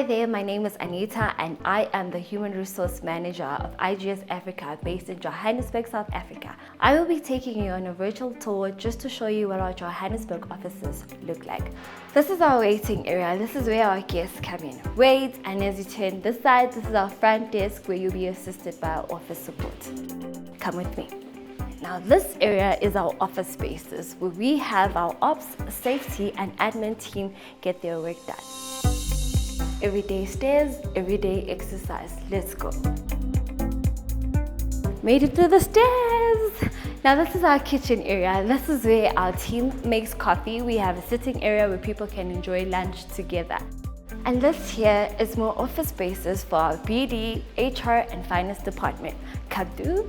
there, my name is Anita and I am the Human Resource Manager of IGS Africa based in Johannesburg, South Africa. I will be taking you on a virtual tour just to show you what our Johannesburg offices look like. This is our waiting area. This is where our guests come in, wait, and as you turn this side, this is our front desk where you'll be assisted by our office support. Come with me. Now this area is our office spaces where we have our ops, safety and admin team get their work done. Everyday stairs, everyday exercise. Let's go. Made it to the stairs. Now this is our kitchen area. This is where our team makes coffee. We have a sitting area where people can enjoy lunch together. And this here is more office spaces for our BD, HR and finance department. Come through.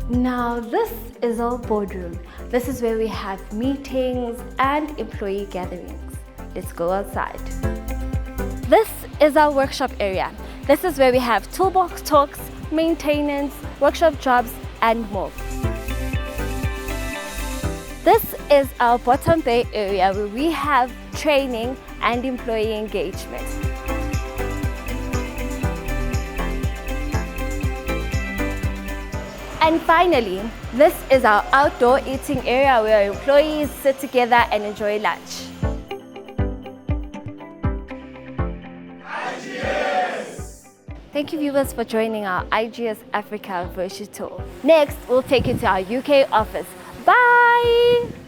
Now this is our boardroom. This is where we have meetings and employee gatherings. Let's go outside. This is our workshop area. This is where we have toolbox talks, maintenance, workshop jobs, and more. This is our bottom bay area where we have training and employee engagement. And finally, this is our outdoor eating area where employees sit together and enjoy lunch. Thank you viewers for joining our IGS Africa virtual tour. Next, we'll take you to our UK office. Bye!